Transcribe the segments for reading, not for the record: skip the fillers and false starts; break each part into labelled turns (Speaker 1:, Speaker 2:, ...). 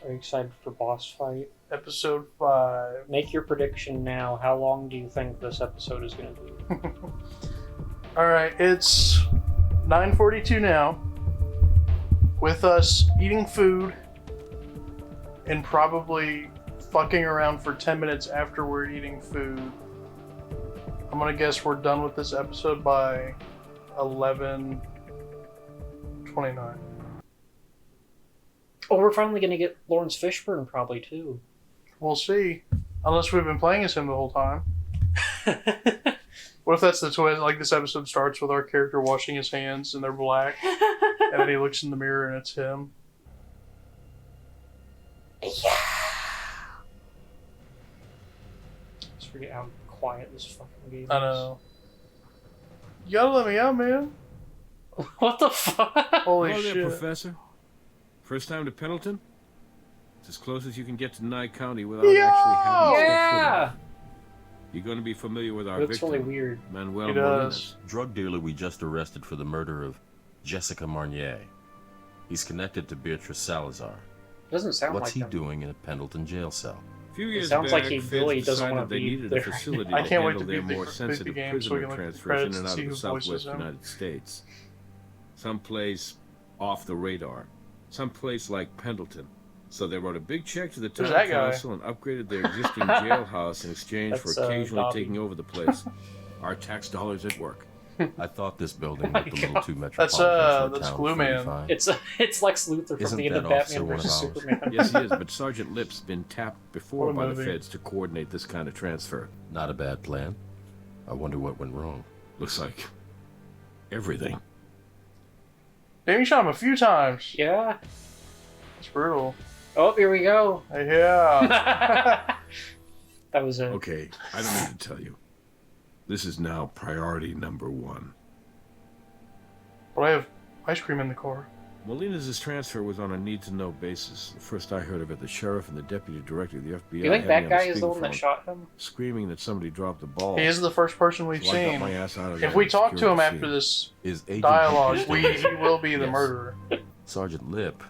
Speaker 1: Are you excited for boss fight?
Speaker 2: Episode 5.
Speaker 1: Make your prediction now. How long do you think this episode is going to be?
Speaker 2: Alright, it's 9:42 now. With us eating food and probably fucking around for 10 minutes after we're eating food. I'm gonna guess we're done with this episode by 11:29.
Speaker 1: Oh, we're finally going to get Lawrence Fishburne probably too.
Speaker 2: We'll see. Unless we've been playing as him the whole time. What if that's the twist? Like this episode starts with our character washing his hands and they're black, and then he looks in the mirror and it's him.
Speaker 1: Yeah. Just forget how quiet this fucking game is.
Speaker 2: I know. You gotta let me out, man.
Speaker 1: What the fuck?
Speaker 2: Holy
Speaker 3: Hello
Speaker 2: shit.
Speaker 3: there, Professor. First time to Pendleton? It's as close as you can get to Nye County without actually having to step foot in.
Speaker 1: Yeah!
Speaker 3: You're going to be familiar with our
Speaker 1: It looks
Speaker 3: victim,
Speaker 1: really weird.
Speaker 3: Manuel
Speaker 2: He does.
Speaker 3: Molines.
Speaker 4: Drug dealer we just arrested for the murder of Jessica Marnier. He's connected to Beatrice Salazar.
Speaker 1: Doesn't sound
Speaker 4: What's
Speaker 1: like
Speaker 4: he
Speaker 1: him.
Speaker 4: doing in a Pendleton jail cell?
Speaker 3: A few years
Speaker 1: sounds
Speaker 3: back,
Speaker 1: like he
Speaker 3: feds
Speaker 1: really doesn't
Speaker 3: decided
Speaker 1: wanna
Speaker 3: they
Speaker 1: be
Speaker 3: needed
Speaker 1: there.
Speaker 3: a facility
Speaker 2: I
Speaker 3: to
Speaker 2: can't wait
Speaker 3: handle
Speaker 2: to
Speaker 3: their
Speaker 2: beat the-
Speaker 3: more
Speaker 2: beat the
Speaker 3: sensitive
Speaker 2: game so we
Speaker 3: prisoner
Speaker 2: can look at the
Speaker 3: transfers in
Speaker 2: credits
Speaker 3: and
Speaker 2: and
Speaker 3: out
Speaker 2: see
Speaker 3: of the
Speaker 2: who voices
Speaker 3: southwest
Speaker 2: him.
Speaker 3: United States. Someplace off the radar. Someplace like Pendleton. So they wrote a big check to the
Speaker 2: Who's
Speaker 3: town
Speaker 2: that guy?
Speaker 3: council and upgraded their existing jailhouse in exchange for
Speaker 1: That's,
Speaker 3: occasionally
Speaker 1: Bobby.
Speaker 3: taking over the place. Our tax dollars at work.
Speaker 4: I thought this building looked a little too metropolitan
Speaker 2: That's,
Speaker 4: for a
Speaker 2: that's
Speaker 4: town
Speaker 2: Glue
Speaker 4: of
Speaker 2: Man.
Speaker 4: 35.
Speaker 1: It's Lex Luthor from
Speaker 4: Isn't
Speaker 1: the end of
Speaker 4: that officer
Speaker 1: Batman
Speaker 4: one of
Speaker 1: vs.
Speaker 4: ours?
Speaker 1: Superman.
Speaker 3: Yes, he is, but Sergeant Lip's been tapped before
Speaker 2: What a
Speaker 3: by the
Speaker 2: movie.
Speaker 3: feds to coordinate this kind of transfer.
Speaker 4: Not a bad plan. I wonder what went wrong.
Speaker 3: Looks like everything.
Speaker 2: Damn, you shot him a few times.
Speaker 1: Yeah.
Speaker 2: It's brutal.
Speaker 1: Oh, here we go.
Speaker 2: Yeah.
Speaker 1: That was it.
Speaker 3: Okay, I don't need to tell you. This is now priority number 1.
Speaker 2: But I have ice cream in the car.
Speaker 3: Molina's transfer was on a need-to-know basis. The first I heard of it, the sheriff and the deputy director of the FBI
Speaker 1: You think
Speaker 3: had
Speaker 1: that
Speaker 3: me on
Speaker 1: guy is the one that
Speaker 3: speakerphone,
Speaker 1: shot him?
Speaker 3: screaming that somebody dropped the ball.
Speaker 2: He is the first person we've
Speaker 3: So I got
Speaker 2: seen.
Speaker 3: my ass out of
Speaker 2: If
Speaker 3: there
Speaker 2: we
Speaker 3: and
Speaker 2: talk to
Speaker 3: secured
Speaker 2: him
Speaker 3: the
Speaker 2: after
Speaker 3: scene.
Speaker 2: this
Speaker 4: Is Agent
Speaker 2: dialogue,
Speaker 4: Hicks
Speaker 2: he will be the
Speaker 3: Yes.
Speaker 2: murderer.
Speaker 4: Sergeant Lip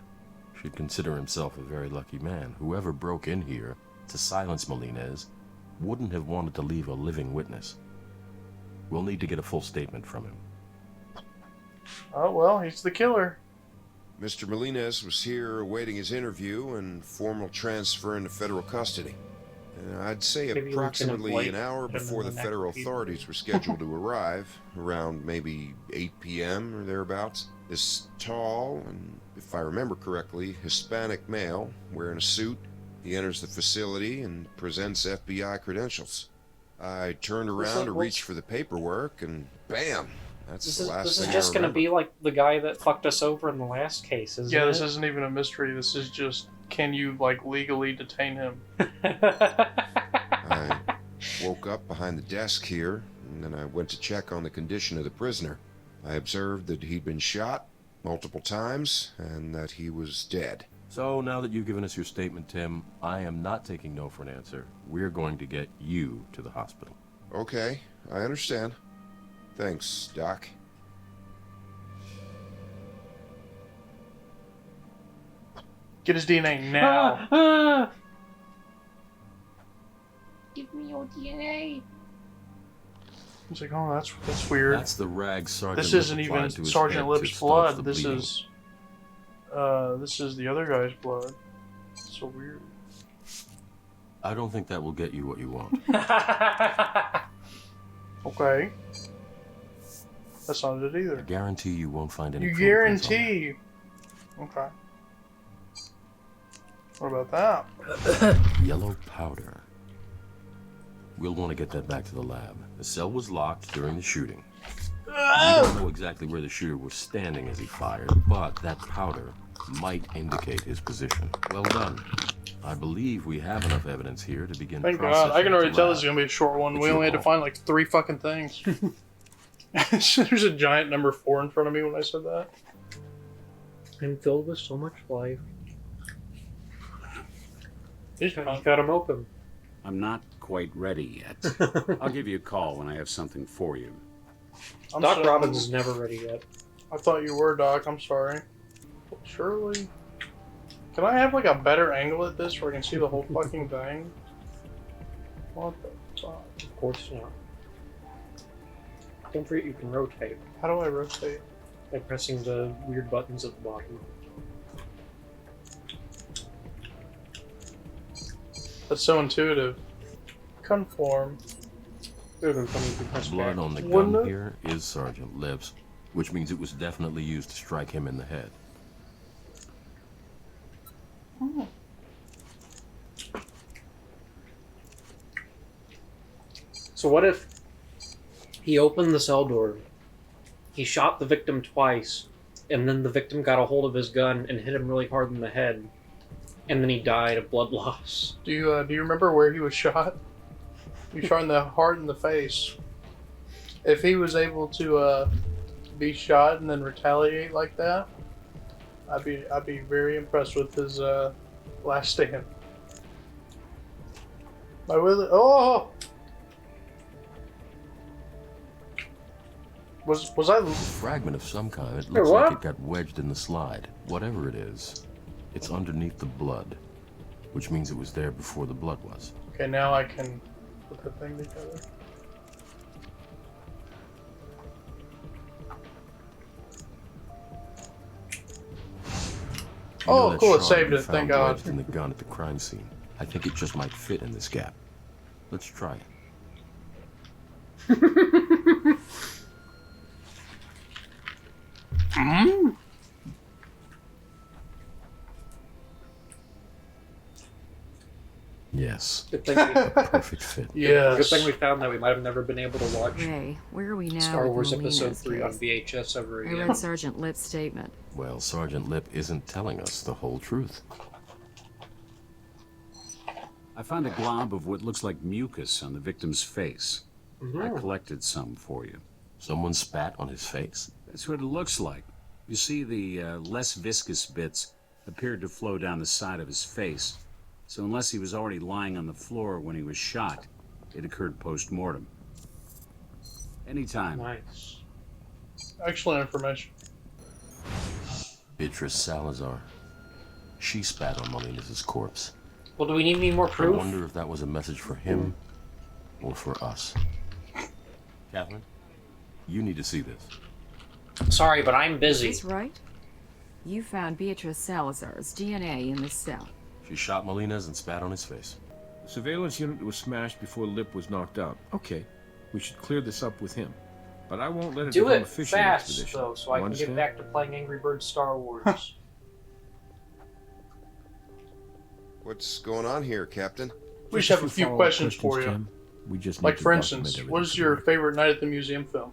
Speaker 4: should consider himself a very lucky man. Whoever broke in here to silence Molines wouldn't have wanted to leave a living witness. We'll need to get a full statement from him.
Speaker 2: Oh, well, he's the killer.
Speaker 5: Mr. Molines was here awaiting his interview and formal transfer into federal custody. I'd say
Speaker 1: Maybe we can
Speaker 5: approximately
Speaker 1: avoid
Speaker 5: an hour
Speaker 1: him in
Speaker 5: before
Speaker 1: the
Speaker 5: the
Speaker 1: next
Speaker 5: federal
Speaker 1: few
Speaker 5: authorities were scheduled to arrive, around maybe 8 p.m. or thereabouts. This tall and, if I remember correctly, Hispanic male wearing a suit, he enters the facility and presents FBI credentials. I turned around to reach for the paperwork and bam! That's
Speaker 1: This
Speaker 5: the
Speaker 1: is
Speaker 5: last
Speaker 1: this is
Speaker 5: thing
Speaker 1: just
Speaker 5: I
Speaker 1: gonna
Speaker 5: remember.
Speaker 1: be like the guy that fucked us over in the last case, isn't
Speaker 2: Yeah,
Speaker 1: it?
Speaker 2: this isn't even a mystery. This is just, can you, like, legally detain him?
Speaker 5: I woke up behind the desk here, and then I went to check on the condition of the prisoner. I observed that he'd been shot multiple times, and that he was dead.
Speaker 4: So now that you've given us your statement, Tim, I am not taking no for an answer. We're going to get you to the hospital.
Speaker 5: Okay, I understand. Thanks, Doc.
Speaker 2: Get his DNA now.
Speaker 1: Give me your DNA.
Speaker 2: He's like, oh, that's weird.
Speaker 4: That's the rag Sergeant
Speaker 2: This
Speaker 4: Lip
Speaker 2: isn't
Speaker 4: applied
Speaker 2: even
Speaker 4: to his
Speaker 2: Sergeant
Speaker 4: head to
Speaker 2: Lip's
Speaker 4: staunch
Speaker 2: blood.
Speaker 4: the
Speaker 2: This
Speaker 4: bleeding.
Speaker 2: is the other guy's blood. It's so weird.
Speaker 4: I don't think that will get you what you want.
Speaker 2: Okay. That's not it
Speaker 4: I
Speaker 2: either.
Speaker 4: guarantee you won't find any
Speaker 2: You
Speaker 4: fingerprints on that.
Speaker 2: guarantee. Okay. What about that?
Speaker 4: Yellow powder. We'll want to get that back to the lab. The cell was locked during the shooting. We don't know exactly where the shooter was standing as he fired, but that powder might indicate his position. Well done. I believe we have enough evidence here to begin
Speaker 2: Thank God.
Speaker 4: processing
Speaker 2: I can already
Speaker 4: the
Speaker 2: tell
Speaker 4: lab.
Speaker 2: this is going to be a short one.
Speaker 4: It's
Speaker 2: We
Speaker 4: your
Speaker 2: only had to
Speaker 4: call.
Speaker 2: find like 3 fucking things. There's a giant number 4 in front of me when I said that.
Speaker 1: I'm filled with so much life.
Speaker 2: He's
Speaker 1: You
Speaker 2: drunk.
Speaker 1: got him open.
Speaker 6: I'm not quite ready yet. I'll give you a call when I have something for you.
Speaker 2: I'm
Speaker 1: Doc
Speaker 2: so-
Speaker 1: Robbins is never ready yet.
Speaker 2: I thought you were, Doc. I'm sorry. Shirley. Can I have like a better angle at this where I can see the whole fucking thing? What the fuck?
Speaker 1: Of course not. Don't forget you can rotate
Speaker 2: How do I rotate?
Speaker 1: by pressing the weird buttons at the bottom.
Speaker 2: That's so intuitive. Conform.
Speaker 1: It would have been funny if you pressed
Speaker 4: Blood
Speaker 1: back.
Speaker 4: on the
Speaker 2: Wouldn't
Speaker 4: gun
Speaker 2: it?
Speaker 4: here is Sergeant Lip's, which means it was definitely used to strike him in the head.
Speaker 1: So what if he opened the cell door, he shot the victim twice, and then the victim got a hold of his gun and hit him really hard in the head, and then he died of blood loss?
Speaker 2: Do you remember where he was shot? He was shot in the heart and the face. If he was able to be shot and then retaliate like that, I'd be very impressed with his last stand. My Willie. Oh. Was I?
Speaker 4: A fragment of some kind. It
Speaker 1: Hey,
Speaker 4: looks
Speaker 1: what?
Speaker 4: like it got wedged in the slide. Whatever it is, it's underneath the blood, which means it was there before the blood was.
Speaker 2: Okay, now I can put the thing together.
Speaker 4: You know
Speaker 2: Oh,
Speaker 4: that
Speaker 2: cool, it
Speaker 4: shard
Speaker 2: saved
Speaker 4: you
Speaker 2: it, thank
Speaker 4: found
Speaker 2: God.
Speaker 4: wedged in the gun at the crime scene. I think it just might fit in this gap. Let's try it. Yes,
Speaker 1: Good thing, we,
Speaker 4: perfect fit.
Speaker 2: Yes.
Speaker 1: good thing we found that. We might have never been able to watch
Speaker 7: Ray, where are we now?
Speaker 1: Star
Speaker 7: with
Speaker 1: Wars
Speaker 7: Molina's
Speaker 1: Episode 3 on
Speaker 7: case?
Speaker 1: VHS ever
Speaker 7: I
Speaker 1: again.
Speaker 7: read Sergeant Lip's statement.
Speaker 4: Well, Sergeant Lip isn't telling us the whole truth.
Speaker 6: I found a glob of what looks like mucus on the victim's face. I collected some for you.
Speaker 4: Someone spat on his face?
Speaker 6: That's what it looks like. You see, the less viscous bits appeared to flow down the side of his face. So unless he was already lying on the floor when he was shot, it occurred post-mortem. Anytime.
Speaker 1: Nice.
Speaker 2: Excellent information.
Speaker 4: Beatrice Salazar. She spat on Molina's corpse.
Speaker 1: Well, do we need any more
Speaker 4: I
Speaker 1: proof?
Speaker 4: wonder if that was a message for him or for us. Catherine, you need to see this.
Speaker 1: Sorry, but I'm busy.
Speaker 7: Is this right? You found Beatrice Salazar's DNA in this cell.
Speaker 4: She shot Molina's and spat on his face.
Speaker 3: The surveillance unit was smashed before Lip was knocked out. Okay, we should clear this up with him. But I won't let it
Speaker 1: Do
Speaker 3: become a
Speaker 1: it
Speaker 3: fishing
Speaker 1: fast,
Speaker 3: expedition.
Speaker 1: though, so I
Speaker 3: You
Speaker 1: can
Speaker 3: understand?
Speaker 1: get back to playing Angry Birds Star Wars.
Speaker 5: What's going on here, Captain?
Speaker 2: We just have a few
Speaker 3: follow-up
Speaker 2: questions for you.
Speaker 3: Tim. We just need
Speaker 2: Like,
Speaker 3: to
Speaker 2: for
Speaker 3: document
Speaker 2: instance,
Speaker 3: everything
Speaker 2: what is your
Speaker 3: correctly.
Speaker 2: favorite Night at the Museum film?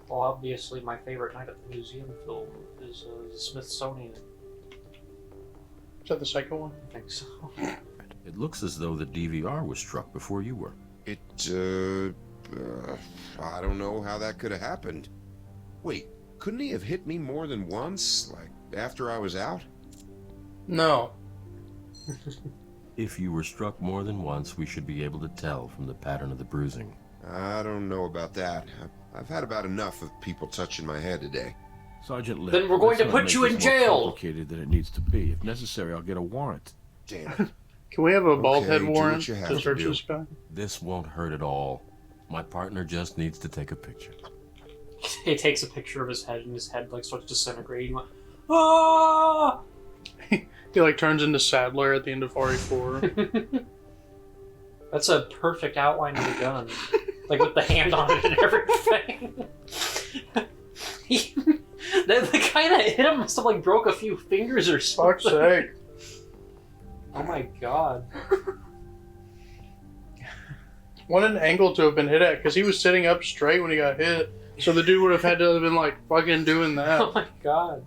Speaker 1: Well, obviously, my favorite Night at the Museum film is the Smithsonian.
Speaker 2: Is that the second one?
Speaker 1: I think so.
Speaker 4: It looks as though the DVR was struck before you were.
Speaker 5: I don't know how that could have happened. Wait, couldn't he have hit me more than once, like after I was out?
Speaker 2: No.
Speaker 4: If you were struck more than once, we should be able to tell from the pattern of the bruising.
Speaker 5: I don't know about that. I've had about enough of people touching my head today.
Speaker 3: Sergeant Lip,
Speaker 1: Then we're going
Speaker 3: let's
Speaker 1: to
Speaker 3: not
Speaker 1: put
Speaker 3: make
Speaker 1: you
Speaker 3: this
Speaker 1: in
Speaker 3: more
Speaker 1: jail.
Speaker 3: complicated than it needs to be. If necessary, I'll get a warrant.
Speaker 5: Damn it.
Speaker 2: Can we have a bald
Speaker 5: Okay,
Speaker 2: head
Speaker 5: do what
Speaker 2: warrant
Speaker 5: you have
Speaker 2: to
Speaker 5: to
Speaker 2: search
Speaker 5: do.
Speaker 2: this guy?
Speaker 4: This won't hurt at all. My partner just needs to take a picture.
Speaker 1: He takes a picture of his head, and his head like starts disintegrating. Like, ah!
Speaker 2: He like turns into Sadler at the end of RE4.
Speaker 1: That's a perfect outline of the gun, like with the hand on it and everything. The guy that hit him must have like broke a few fingers or something.
Speaker 2: Fuck's sake.
Speaker 1: Oh my god.
Speaker 2: What an angle to have been hit at, because he was sitting up straight when he got hit. So the dude would have had to have been like fucking doing
Speaker 1: Oh
Speaker 2: that.
Speaker 1: my god.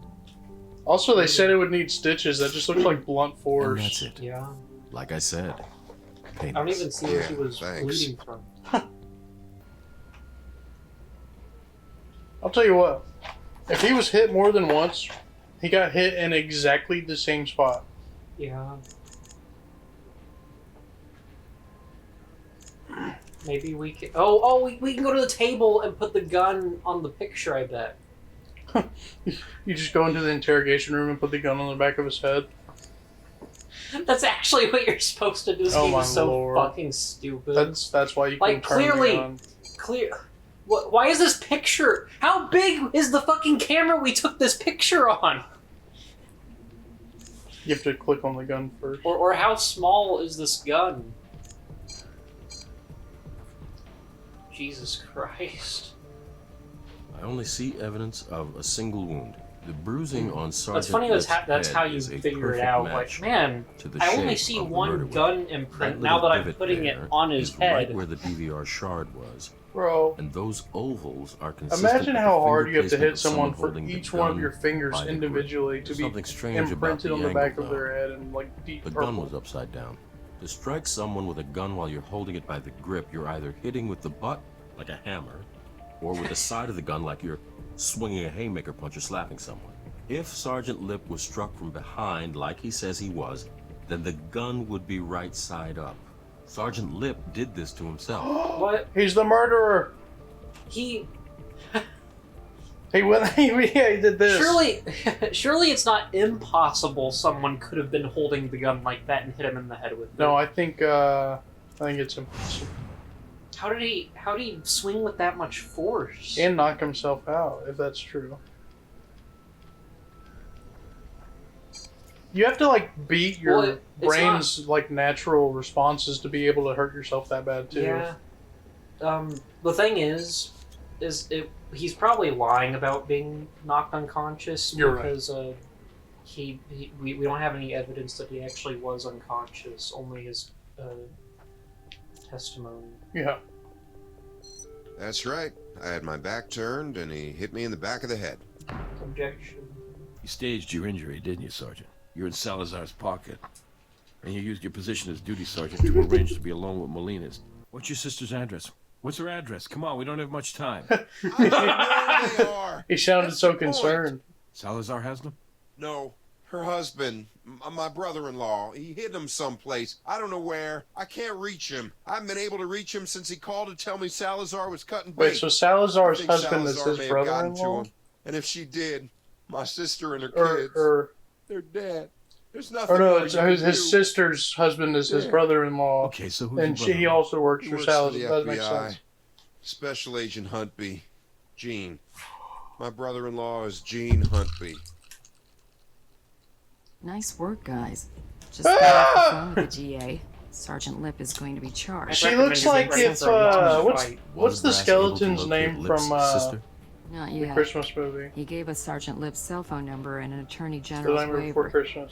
Speaker 2: Also, they said it would need stitches. That just looks like blunt
Speaker 4: And
Speaker 2: force.
Speaker 4: that's it.
Speaker 1: Yeah.
Speaker 4: Like I said,
Speaker 1: I
Speaker 4: painless.
Speaker 1: don't even see where he
Speaker 5: Yeah,
Speaker 1: was
Speaker 5: thanks.
Speaker 1: bleeding from.
Speaker 2: I'll tell you what. If he was hit more than once, he got hit in exactly the same spot.
Speaker 1: Yeah. Maybe we can. We can go to the table and put the gun on the picture. I bet.
Speaker 2: You just go into the interrogation room and put the gun on the back of his head.
Speaker 1: That's actually what you're supposed to do. This
Speaker 2: Oh
Speaker 1: game
Speaker 2: my
Speaker 1: is so
Speaker 2: lord.
Speaker 1: fucking stupid.
Speaker 2: That's why you can
Speaker 1: Like,
Speaker 2: turn
Speaker 1: clearly-
Speaker 2: the gun.
Speaker 1: Clear. Why is this picture? How big is the fucking camera we took this picture on?
Speaker 2: You have to click on the gun first.
Speaker 1: Or how small is this gun? Jesus Christ.
Speaker 4: I only see evidence of a single wound. The bruising on Sergeant
Speaker 1: That's funny.
Speaker 4: Lipp's
Speaker 1: That's
Speaker 4: head
Speaker 1: how you
Speaker 4: is a
Speaker 1: figure it
Speaker 4: perfect
Speaker 1: out.
Speaker 4: match
Speaker 1: Like, man,
Speaker 4: to the
Speaker 1: I only
Speaker 4: shape
Speaker 1: see
Speaker 4: of the
Speaker 1: one
Speaker 4: murder
Speaker 1: gun
Speaker 4: weapon.
Speaker 1: imprint
Speaker 4: That
Speaker 1: now that
Speaker 4: little
Speaker 1: I'm
Speaker 4: divot
Speaker 1: putting it
Speaker 4: there
Speaker 1: on his
Speaker 4: is
Speaker 1: head.
Speaker 4: right where the DVR shard was.
Speaker 2: Bro,
Speaker 4: And those ovals are consistent
Speaker 2: imagine
Speaker 4: with
Speaker 2: how
Speaker 4: the
Speaker 2: hard you have to
Speaker 4: finger
Speaker 2: hit
Speaker 4: placement of
Speaker 2: someone for
Speaker 4: holding the
Speaker 2: each one of
Speaker 4: gun
Speaker 2: your fingers
Speaker 4: by the grip.
Speaker 2: individually to
Speaker 4: There's
Speaker 2: be
Speaker 4: something strange about
Speaker 2: imprinted
Speaker 4: the
Speaker 2: on the
Speaker 4: angle,
Speaker 2: back of
Speaker 4: though.
Speaker 2: their head and like deep
Speaker 4: The
Speaker 2: purple.
Speaker 4: gun was upside down. To strike someone with a gun while you're holding it by the grip, you're either hitting with the butt, like a hammer, or with the side of the gun like you're swinging a haymaker punch or slapping someone. If Sergeant Lipp was struck from behind, like he says he was, then the gun would be right side up. Sergeant Lipp did this to himself.
Speaker 1: What?
Speaker 2: He's the murderer.
Speaker 1: He
Speaker 2: He went. Yeah, he did this.
Speaker 1: surely it's not impossible someone could have been holding the gun like that and hit him in the head with it.
Speaker 2: No, I think it's impossible.
Speaker 1: How did he swing with that much force?
Speaker 2: And knock himself out, if that's true. You have to like beat your
Speaker 1: Well, it's
Speaker 2: brain's like natural responses to be able to hurt yourself that bad too.
Speaker 1: Yeah. The thing is he's probably lying about being knocked unconscious.
Speaker 2: You're right.
Speaker 1: Because we don't have any evidence that he actually was unconscious. Only his testimony.
Speaker 2: Yeah.
Speaker 5: That's right. I had my back turned, and he hit me in the back of the head.
Speaker 1: Objection.
Speaker 3: You staged your injury, didn't you, Sergeant? You're in Salazar's pocket. And you used your position as duty sergeant to arrange to be alone with Molina's. What's your sister's address? What's her address? Come on, we don't have much time.
Speaker 5: I don't know where they are.
Speaker 2: He sounded
Speaker 5: That's
Speaker 2: so
Speaker 5: the point.
Speaker 2: concerned.
Speaker 3: Salazar has them?
Speaker 5: No, her husband, my brother-in-law, he hid him someplace. I don't know where. I can't reach him. I haven't been able to reach him since he called to tell me Salazar was cutting bait.
Speaker 2: Wait, so Salazar's
Speaker 5: I think
Speaker 2: husband is
Speaker 5: Salazar
Speaker 2: his
Speaker 5: may have gotten to
Speaker 2: brother-in-law?
Speaker 5: him. And if she did, my sister and her
Speaker 2: Or,
Speaker 5: kids,
Speaker 2: or,
Speaker 5: they're dead. There's nothing
Speaker 2: or no,
Speaker 5: more
Speaker 2: it's
Speaker 5: you can
Speaker 2: his
Speaker 5: do.
Speaker 2: sister's husband is his
Speaker 5: Yeah.
Speaker 2: brother-in-law.
Speaker 3: Okay, so who's
Speaker 2: And
Speaker 3: your
Speaker 2: he
Speaker 3: brother?
Speaker 2: also works
Speaker 5: He
Speaker 2: for
Speaker 5: works for
Speaker 2: Salazar.
Speaker 5: the
Speaker 2: That makes
Speaker 5: FBI.
Speaker 2: sense.
Speaker 5: Special Agent Huntby. Gene. My brother-in-law is Gene Huntby.
Speaker 7: Nice work, guys. Just got off the phone with the GA. Sergeant Lipp is going to be charged.
Speaker 2: She
Speaker 1: recommend
Speaker 2: looks
Speaker 1: you
Speaker 2: like
Speaker 1: bring
Speaker 2: it's
Speaker 1: her a lunch
Speaker 2: what's
Speaker 1: fight.
Speaker 2: what's the
Speaker 4: Was Brass able to
Speaker 2: skeleton's
Speaker 4: locate
Speaker 2: name
Speaker 4: Lipp's
Speaker 2: from
Speaker 4: sister?
Speaker 7: Not
Speaker 2: the
Speaker 7: yet.
Speaker 2: Christmas movie?
Speaker 7: He gave us Sergeant Lipp's cell phone number and an attorney
Speaker 2: The
Speaker 7: general's
Speaker 2: Nightmare Before
Speaker 7: waiver.
Speaker 2: Christmas.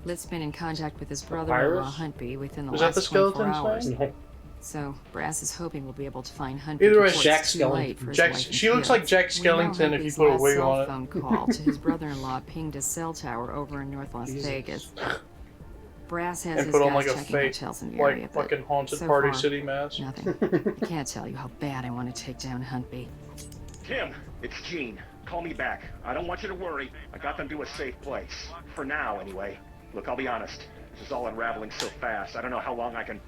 Speaker 7: Lipp's been in contact with his brother-in-law
Speaker 1: virus?
Speaker 7: Huntby within the
Speaker 2: Was that
Speaker 7: last
Speaker 2: the
Speaker 7: 24
Speaker 2: skeleton's
Speaker 7: hours.
Speaker 2: name?
Speaker 7: So Brass is hoping we'll be able to find Huntby
Speaker 2: Either way,
Speaker 7: before
Speaker 1: Jack
Speaker 7: it's too
Speaker 1: Skellington.
Speaker 7: late for his
Speaker 2: Jack,
Speaker 7: wife and
Speaker 2: she looks
Speaker 7: kids.
Speaker 2: like Jack
Speaker 7: We know
Speaker 2: Skellington if you
Speaker 7: Huntby's
Speaker 2: put a
Speaker 7: last
Speaker 2: wig
Speaker 7: cell
Speaker 2: on it.
Speaker 7: phone call to his brother-in-law pinged a cell tower over in North Las
Speaker 1: Jesus.
Speaker 7: Vegas. Brass has
Speaker 2: And
Speaker 7: his
Speaker 2: put on
Speaker 7: guys
Speaker 2: like a
Speaker 7: checking
Speaker 2: fake,
Speaker 7: hotels in the area,
Speaker 2: like
Speaker 7: but
Speaker 2: fucking haunted
Speaker 7: so
Speaker 2: Party
Speaker 7: far,
Speaker 2: City mask.
Speaker 7: nothing. I can't tell you how bad I want to take down Huntby.
Speaker 8: Tim, it's Gene. Call me back. I don't want you to worry. I got them to a safe place. For now, anyway. Look, I'll be honest. This is all unraveling so fast. I don't know how long I can...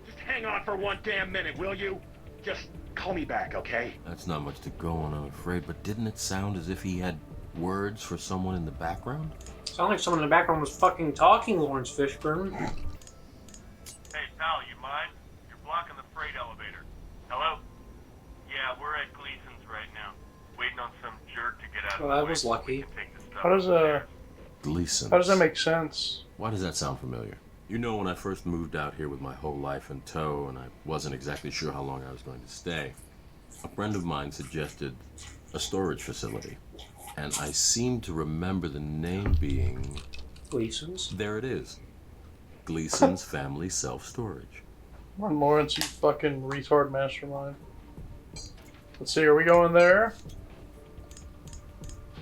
Speaker 8: Just hang on for one damn minute, will you? Just call me back, okay?
Speaker 4: That's not much to go on, I'm afraid, but didn't it sound as if he had words for someone in the background?
Speaker 1: Sound like someone in the background was fucking talking, Lawrence Fishburne.
Speaker 9: Hey, pal, you mind? You're blocking the freight elevator. Hello? Yeah, we're at Gleason's right now. Waiting on some jerk to get out
Speaker 1: Well,
Speaker 9: of the
Speaker 1: that
Speaker 9: way
Speaker 1: was
Speaker 9: so we
Speaker 1: lucky.
Speaker 9: can take the stuff
Speaker 2: How does
Speaker 9: upstairs.
Speaker 4: Gleason.
Speaker 2: How does that make sense?
Speaker 4: Why does that sound familiar? You know, when I first moved out here with my whole life in tow, and I wasn't exactly sure how long I was going to stay, a friend of mine suggested a storage facility. And I seem to remember the name being...
Speaker 1: Gleason's.
Speaker 4: There it is. Gleason's Family Self-Storage.
Speaker 2: Come on, Lawrence, you fucking retard mastermind. Let's see, are we going there?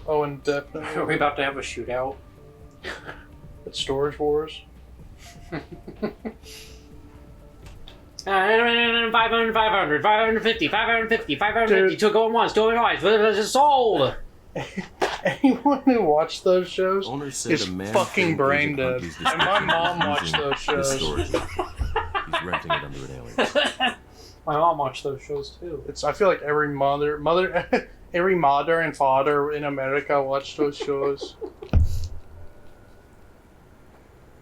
Speaker 2: Oh, and
Speaker 1: Are we
Speaker 2: definitely.
Speaker 1: about to have a shootout?
Speaker 2: It's Storage Wars.
Speaker 1: 500, 550, 550, two going once, two going twice, it's sold!
Speaker 2: Anyone who watched those shows
Speaker 4: Owner said
Speaker 2: is
Speaker 4: a man
Speaker 2: fucking
Speaker 4: came
Speaker 2: brain
Speaker 4: to
Speaker 2: dead.
Speaker 4: Huntby's
Speaker 2: And my mom watched
Speaker 4: using
Speaker 2: those
Speaker 4: this
Speaker 2: shows.
Speaker 4: storage. He's renting it under an alias.
Speaker 1: My mom watched those shows too.
Speaker 2: I feel like every every mother and father in America watched those shows.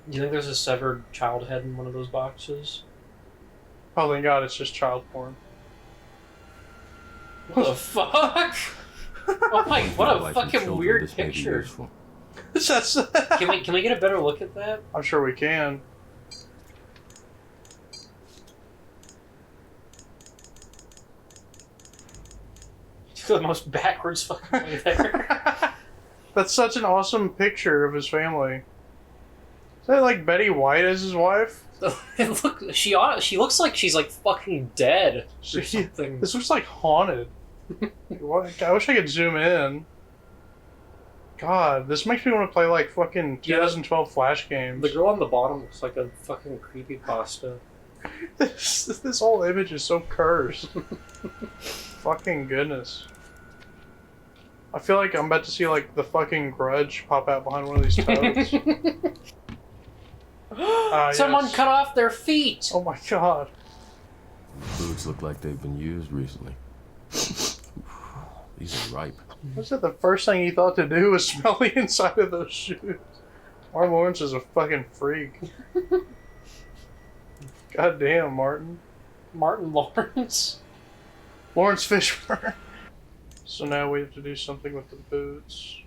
Speaker 1: Do you think there's a severed child head in one of those boxes?
Speaker 2: Oh thank God, it's just child porn.
Speaker 1: What the fuck? Oh my! What a
Speaker 4: Like
Speaker 1: fucking
Speaker 4: children,
Speaker 1: weird
Speaker 4: this may be
Speaker 1: picture.
Speaker 4: useful.
Speaker 1: Can we get a better look at that?
Speaker 2: I'm sure we can.
Speaker 1: The most backwards fucking way there.
Speaker 2: That's such an awesome picture of his family. Is that like Betty White as his wife?
Speaker 1: She looks like she's like fucking dead or something.
Speaker 2: This looks like haunted. What? I wish I could zoom in. God, this makes me want to play like fucking 2012 Flash games.
Speaker 1: The girl on the bottom looks like a fucking creepypasta.
Speaker 2: This whole image is so cursed. Fucking goodness. I feel like I'm about to see like the fucking Grudge pop out behind one of these toads.
Speaker 1: Someone
Speaker 2: yes.
Speaker 1: cut off their feet!
Speaker 2: Oh my God.
Speaker 4: Boots look like they've been used recently. These are ripe.
Speaker 2: Was it the first thing he thought to do was smell the inside of those shoes? Martin Lawrence is a fucking freak. God damn, Martin.
Speaker 1: Martin Lawrence?
Speaker 2: Lawrence Fishburne. So now we have to do something with the boots.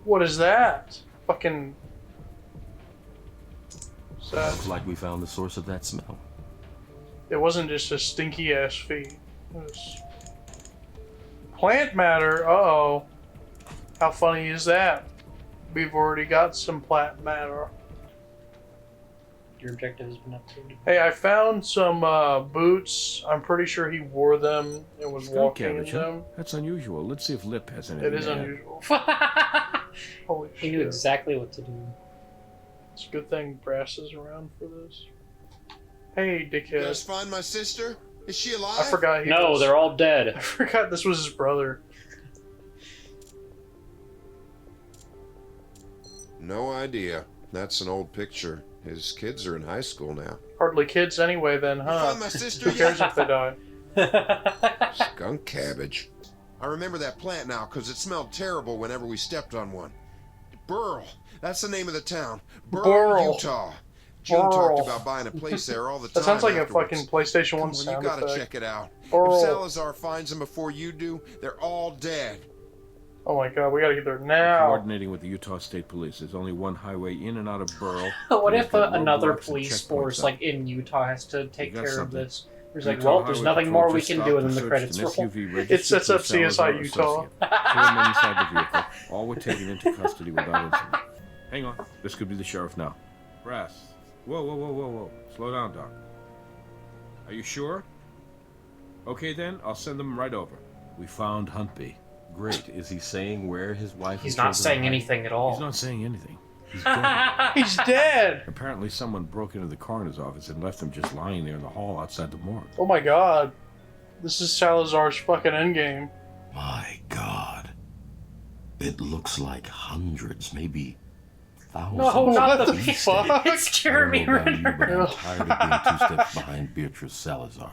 Speaker 2: What is that? Fucking... What's that?
Speaker 4: Looks like we found the source of that smell.
Speaker 2: It wasn't just a stinky ass feet. It was... Plant matter? Uh-oh. How funny is that? We've already got some plant matter.
Speaker 1: Your objective has been updated.
Speaker 2: Hey, I found some boots. I'm pretty sure he wore them and was
Speaker 3: Skunk
Speaker 2: walking in
Speaker 3: cabbage, huh?
Speaker 2: them.
Speaker 3: That's unusual. Let's see if Lip has anything.
Speaker 2: It is
Speaker 3: to add.
Speaker 2: unusual. Holy
Speaker 1: He knew
Speaker 2: shit.
Speaker 1: exactly what to do.
Speaker 2: It's a good thing Brass is around for this. Hey,
Speaker 5: You guys
Speaker 2: dickhead.
Speaker 5: find my sister? Is she alive?
Speaker 2: I forgot he
Speaker 1: No,
Speaker 2: was...
Speaker 1: they're all
Speaker 2: I
Speaker 1: dead.
Speaker 2: forgot this was his brother.
Speaker 5: No idea. That's an old picture. His kids are in high school now.
Speaker 2: Hardly kids anyway then,
Speaker 5: You
Speaker 2: huh?
Speaker 5: find my sister
Speaker 2: Who cares
Speaker 5: yet?
Speaker 2: if they die?
Speaker 5: Skunk cabbage. I remember that plant now because it smelled terrible whenever we stepped on one. Burl. That's the name of the town.
Speaker 2: Burl.
Speaker 5: Utah. Gene
Speaker 2: Burl.
Speaker 5: talked about buying a place there all the time.
Speaker 2: That sounds like
Speaker 5: afterwards.
Speaker 2: a fucking PlayStation 1
Speaker 5: Come on,
Speaker 2: sound
Speaker 5: you gotta
Speaker 2: effect.
Speaker 5: check it out.
Speaker 2: Burl.
Speaker 5: If Salazar finds them before you do, they're all dead.
Speaker 2: Oh my God, we gotta get there now.
Speaker 3: Coordinating with the Utah State Police. There's only one highway in and out of Burl.
Speaker 1: What
Speaker 3: There's
Speaker 1: if
Speaker 3: got
Speaker 1: another
Speaker 3: roadblocks and
Speaker 1: police
Speaker 3: checkpoints
Speaker 1: force,
Speaker 3: out.
Speaker 1: like in Utah, has to take
Speaker 3: got
Speaker 1: care of
Speaker 3: something.
Speaker 1: this? There's like,
Speaker 3: Utah
Speaker 1: well, there's
Speaker 3: Highway
Speaker 1: nothing
Speaker 3: Patrol
Speaker 1: more we
Speaker 3: just
Speaker 1: can
Speaker 3: stopped
Speaker 1: do, and then
Speaker 3: and
Speaker 1: the
Speaker 3: searched
Speaker 1: credits
Speaker 3: an
Speaker 1: roll.
Speaker 3: SUV registered
Speaker 2: It sets
Speaker 3: to
Speaker 2: up
Speaker 3: Salazar
Speaker 2: CSI Utah.
Speaker 3: Associate. Two men inside the vehicle. All were taken into custody without incident. Hang on. This could be the sheriff now. Brass. Whoa. Slow down, Doc. Are you sure? Okay then, I'll send them right over. We found Huntby.
Speaker 4: Great. Is he saying where his wife
Speaker 1: He's
Speaker 4: and
Speaker 1: not
Speaker 4: children
Speaker 1: saying
Speaker 4: are?
Speaker 1: anything at all.
Speaker 3: He's not saying anything. He's dead.
Speaker 2: He's dead!
Speaker 3: Apparently someone broke into the coroner's office and left him just lying there in the hall outside the morgue.
Speaker 2: Oh my God. This is Salazar's fucking endgame.
Speaker 4: My God. It looks like hundreds, maybe thousands.
Speaker 1: No, not
Speaker 2: What
Speaker 1: the
Speaker 2: the
Speaker 1: beast.
Speaker 2: fuck?
Speaker 1: It's Jeremy
Speaker 4: I don't know about you, but
Speaker 1: Renner.
Speaker 4: I'm tired of being 2 steps behind Beatrice Salazar.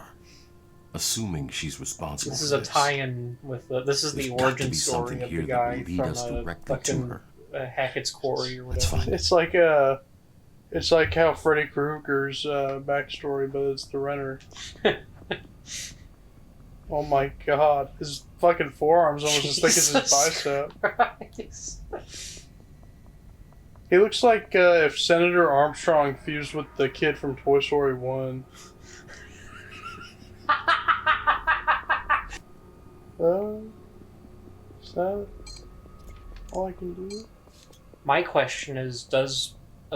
Speaker 4: Assuming she's responsible
Speaker 1: This is
Speaker 4: for
Speaker 1: a
Speaker 4: this.
Speaker 1: tie-in with the. This is
Speaker 4: There's
Speaker 1: the
Speaker 4: got to
Speaker 1: origin
Speaker 4: be
Speaker 1: story
Speaker 4: something
Speaker 1: of
Speaker 4: here
Speaker 1: the
Speaker 4: that
Speaker 1: guy
Speaker 4: will lead
Speaker 1: from
Speaker 4: us directly to
Speaker 1: fucking
Speaker 4: her.
Speaker 1: Hackett's Quarry or
Speaker 4: Let's
Speaker 1: whatever.
Speaker 4: find
Speaker 2: It's like it's like how Freddy Krueger's backstory, but it's the Renner. Oh my God. His fucking forearm's almost as thick as his
Speaker 1: Jesus
Speaker 2: bicep.
Speaker 1: Christ.
Speaker 2: He looks like if Senator Armstrong fused with the kid from Toy Story 1. Is that all I can do?
Speaker 1: My question is, does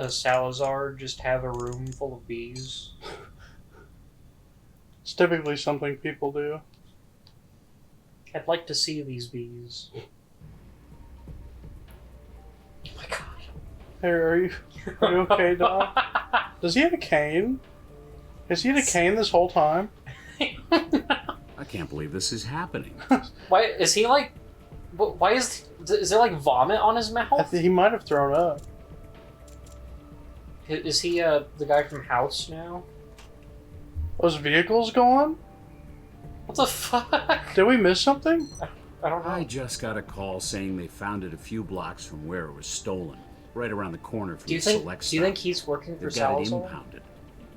Speaker 1: Salazar just have a room full of bees?
Speaker 2: It's typically something people do.
Speaker 1: I'd like to see these bees. Oh my God.
Speaker 2: Hey, are you okay, Doc? Does he have a cane? Has he had a cane this whole time?
Speaker 6: I can't believe this is happening.
Speaker 1: Why is he like? Why is there like vomit on his
Speaker 2: I
Speaker 1: mouth?
Speaker 2: think he might have thrown up.
Speaker 1: Is he the guy from House now?
Speaker 2: Was vehicles gone?
Speaker 1: What the fuck?
Speaker 2: Did we miss something?
Speaker 1: I don't know.
Speaker 6: I just got a call saying they found it a few blocks from where it was stolen, right around the corner from
Speaker 1: Do you
Speaker 6: the
Speaker 1: think?
Speaker 6: select
Speaker 1: Do you think
Speaker 6: stop.
Speaker 1: he's working for
Speaker 6: They've got it
Speaker 1: Salazar?
Speaker 6: impounded.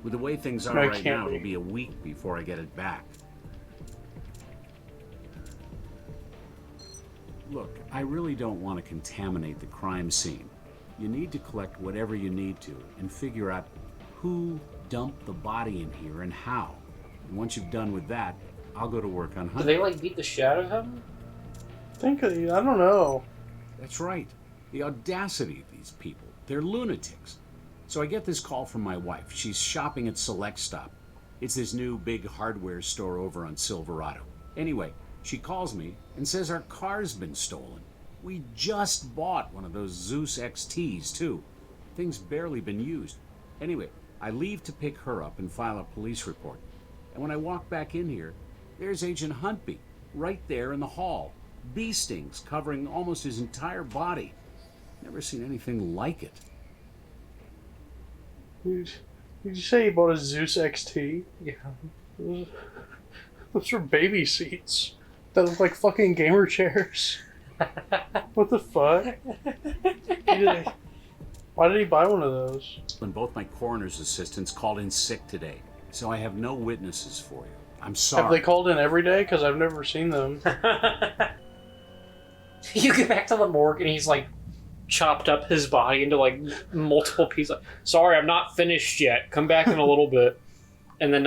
Speaker 6: With the way things are
Speaker 2: No, it
Speaker 6: right
Speaker 2: can't
Speaker 6: now,
Speaker 2: be.
Speaker 6: it'll be a week before I get it back. Look, I really don't want to contaminate the crime scene. You need to collect whatever you need to and figure out who dumped the body in here and how. And once you've done with that, I'll go to work on
Speaker 1: Do
Speaker 6: hunting.
Speaker 1: they like beat the shit out of him?
Speaker 2: I don't know.
Speaker 6: That's right. The audacity of these people. They're lunatics. So I get this call from my wife. She's shopping at Select Stop. It's this new big hardware store over on Silverado. Anyway, she calls me and says our car's been stolen. We just bought one of those Zeus XTs, too. Thing's barely been used. Anyway, I leave to pick her up and file a police report. And when I walk back in here, there's Agent Huntby, right there in the hall. Bee stings covering almost his entire body. Never seen anything like it.
Speaker 2: Did you say he bought a Zeus XT?
Speaker 1: Yeah.
Speaker 2: Those are baby seats that look like fucking gamer chairs. What the fuck? Why did he buy one of those?
Speaker 6: And both my coroner's assistants called in sick today, so I have no witnesses for you. I'm sorry.
Speaker 2: Have they called in every day? Because I've never seen them.
Speaker 1: You get back to the morgue and he's like chopped up his body into like multiple pieces. Sorry, I'm not finished yet. Come back in a little bit. And then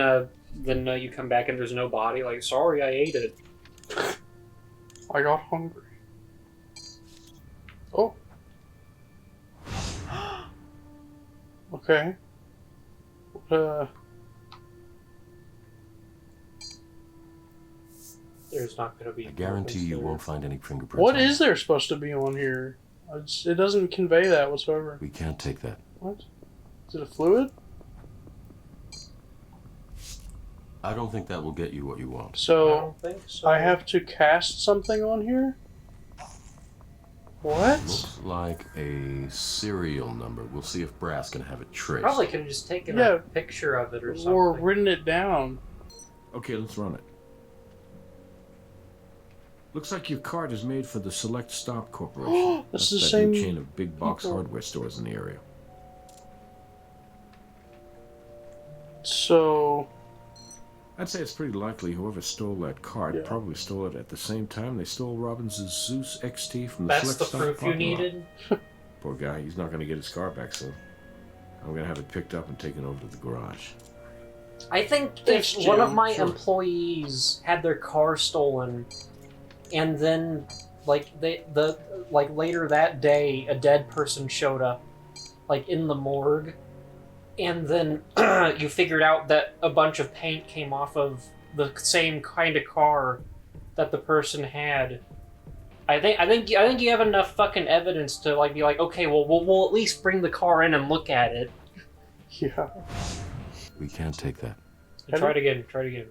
Speaker 1: you come back and there's no body. Like, sorry, I ate it.
Speaker 2: I got hungry. Oh. Okay.
Speaker 1: There's not going to be.
Speaker 4: I guarantee you won't find any fingerprints.
Speaker 2: What
Speaker 4: on
Speaker 2: is
Speaker 4: it.
Speaker 2: there supposed to be on here? It doesn't convey that whatsoever.
Speaker 4: We can't take that.
Speaker 2: What? Is it a fluid?
Speaker 4: I don't think that will get you what you want.
Speaker 1: I
Speaker 2: So
Speaker 1: don't think so.
Speaker 2: I have to cast something on here? What?
Speaker 4: Looks like a serial number. We'll see if Brass can have it traced.
Speaker 1: Probably could have just taken
Speaker 2: Yeah.
Speaker 1: a picture of it or something.
Speaker 2: Or written it down.
Speaker 3: Okay, let's run it. Looks like your card is made for the Select Stop Corporation.
Speaker 2: That's
Speaker 3: That's
Speaker 2: the
Speaker 3: that
Speaker 2: same
Speaker 3: new chain of big box
Speaker 2: people.
Speaker 3: hardware stores in the area.
Speaker 2: So
Speaker 3: I'd say it's pretty likely whoever stole that card
Speaker 2: Yeah.
Speaker 3: probably stole it at the same time they stole Robbins' Zeus XT from the
Speaker 1: That's
Speaker 3: Select
Speaker 1: the
Speaker 3: Stop
Speaker 1: proof you
Speaker 3: parking lot.
Speaker 1: needed?
Speaker 3: Poor guy, he's not going to get his car back soon. I'm going to have it picked up and taken over to the garage.
Speaker 1: I think
Speaker 2: Thanks,
Speaker 1: if one of
Speaker 2: Jim.
Speaker 1: my
Speaker 3: Sure.
Speaker 1: employees had their car stolen, and then later that day a dead person showed up, like in the morgue, and then you figured out that a bunch of paint came off of the same kind of car that the person had. I think you have enough fucking evidence to like be like, okay, well we'll at least bring the car in and look at it.
Speaker 2: yeah.
Speaker 4: We can't take that.
Speaker 1: Try it again. Try it again.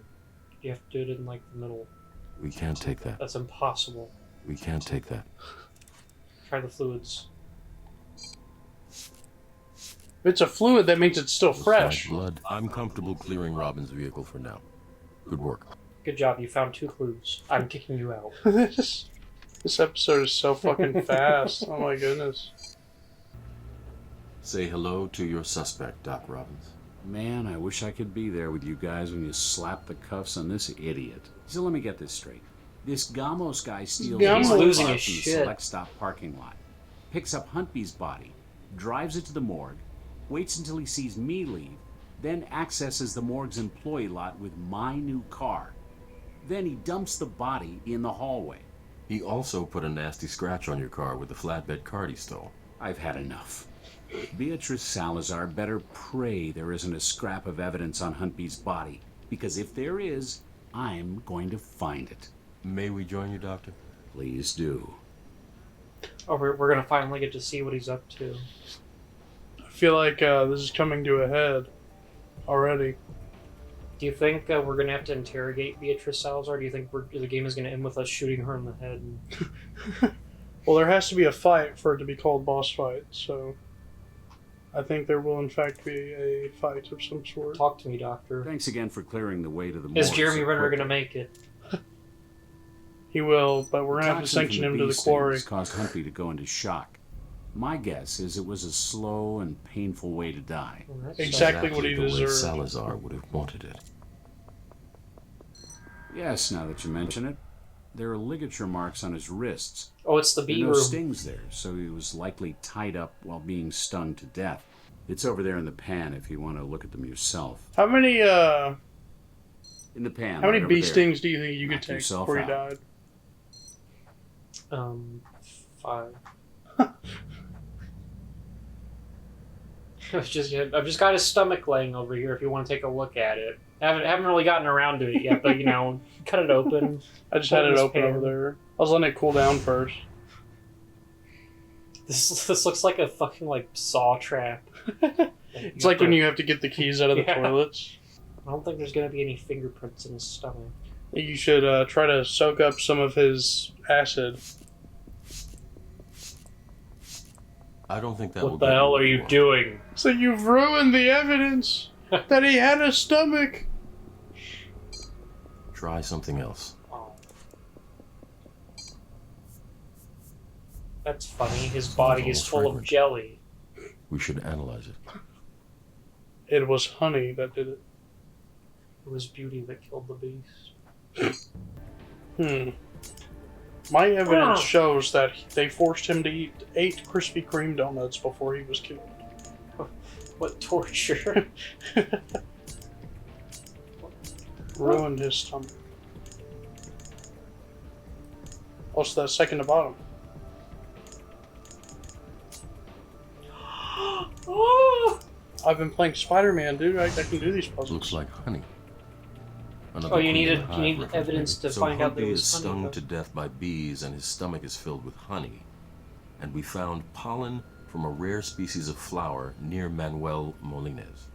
Speaker 1: You have to do it in like the middle.
Speaker 4: We can't take that.
Speaker 1: That's impossible.
Speaker 4: We can't take that.
Speaker 1: Try the fluids.
Speaker 2: If it's a fluid, that means it's still
Speaker 4: Looks like
Speaker 2: fresh.
Speaker 4: blood. I'm comfortable clearing Robin's vehicle for now. Good work.
Speaker 1: Good job. You found 2 clues. I'm kicking you out.
Speaker 2: this episode is so fucking fast. Oh my goodness.
Speaker 4: Say hello to your suspect, Doc Robbins.
Speaker 6: Man, I wish I could be there with you guys when you slap the cuffs on this idiot. So let me get this straight. This Gamos guy steals
Speaker 2: Gamos.
Speaker 6: a
Speaker 2: He's
Speaker 6: car
Speaker 1: losing
Speaker 6: from
Speaker 1: his
Speaker 6: the
Speaker 1: shit.
Speaker 6: Select Stop parking lot, picks up Huntby's body, drives it to the morgue, waits until he sees me leave, then accesses the morgue's employee lot with my new car. Then he dumps the body in the hallway.
Speaker 4: He also put a nasty scratch on your car with the flatbed card he stole.
Speaker 6: I've had enough. Beatrice Salazar better pray there isn't a scrap of evidence on Huntby's body, because if there is, I'm going to find it.
Speaker 4: May we join you, Doctor?
Speaker 6: Please do.
Speaker 1: Oh, we're gonna finally get to see what he's up to.
Speaker 2: I feel like this is coming to a head already.
Speaker 1: Do you think we're gonna have to interrogate Beatrice Salazar? Do you think the game is gonna end with us shooting her in the head?
Speaker 2: Well, there has to be a fight for it to be called boss fight, so I think there will in fact be a fight of some sort.
Speaker 1: Talk to me, Doctor.
Speaker 6: Thanks again for clearing the way to the
Speaker 1: Is
Speaker 6: morgue
Speaker 1: Jeremy
Speaker 6: so
Speaker 1: Renner
Speaker 6: quickly.
Speaker 1: going to make it?
Speaker 2: He will, but we're
Speaker 6: The
Speaker 2: gonna have to
Speaker 6: toxin
Speaker 2: sanction
Speaker 6: from
Speaker 2: him to the
Speaker 6: bee
Speaker 2: quarry.
Speaker 6: stings caused Humpy to go into shock. My guess is it was a slow and painful way to die.
Speaker 2: Exactly what he
Speaker 4: the way
Speaker 2: deserved.
Speaker 4: Salazar would have wanted it.
Speaker 6: Yes, now that you mention it, there are ligature marks on his wrists.
Speaker 1: Oh, it's the
Speaker 6: There
Speaker 1: bee
Speaker 6: are no
Speaker 1: room.
Speaker 6: stings there, so he was likely tied up while being stung to death. It's over there in the pan if you want to look at them yourself.
Speaker 2: How many
Speaker 6: In the pan.
Speaker 2: how many
Speaker 6: right over
Speaker 2: bee
Speaker 6: there.
Speaker 2: stings do you think you could
Speaker 6: Knock
Speaker 2: take
Speaker 6: yourself
Speaker 2: before you
Speaker 6: out.
Speaker 2: died?
Speaker 1: 5. I've just got his stomach laying over here. If you want to take a look at it, haven't really gotten around to it yet, but you know, cut it open.
Speaker 2: I just had it
Speaker 1: This
Speaker 2: open
Speaker 1: pan.
Speaker 2: over there. I was letting it cool down first.
Speaker 1: This looks like a fucking like saw trap.
Speaker 2: It's like when you have to get the keys out of the
Speaker 1: Yeah.
Speaker 2: toilets.
Speaker 1: I don't think there's gonna be any fingerprints in his stomach.
Speaker 2: You should try to soak up some of his acid.
Speaker 4: I don't think that will
Speaker 1: What the
Speaker 4: get
Speaker 1: hell
Speaker 4: what
Speaker 1: are
Speaker 4: you
Speaker 1: you
Speaker 4: want.
Speaker 1: doing?
Speaker 2: So you've ruined the evidence that he had a stomach.
Speaker 4: Try something else.
Speaker 1: Oh. That's funny. His body is full of
Speaker 4: fragrant.
Speaker 1: jelly.
Speaker 4: We should analyze it.
Speaker 2: It was honey that did it.
Speaker 1: It was beauty that killed the beast.
Speaker 2: My evidence shows that they forced him to eat 8 Krispy Kreme donuts before he was killed.
Speaker 1: What torture?
Speaker 2: Ruined his stomach. Also, that second to bottom. I've been playing Spider-Man, dude. I can do these puzzles.
Speaker 4: Looks like honey. Another
Speaker 1: Oh, you
Speaker 4: Queen
Speaker 1: need
Speaker 4: of the
Speaker 1: you need
Speaker 4: Hive
Speaker 1: evidence to
Speaker 4: reference.
Speaker 1: find out that it
Speaker 4: Humpy
Speaker 1: was
Speaker 4: is
Speaker 1: honey,
Speaker 4: stung
Speaker 1: though.
Speaker 4: to death by bees, and his stomach is filled with honey. And we found pollen from a rare species of flower near Manuel Molines.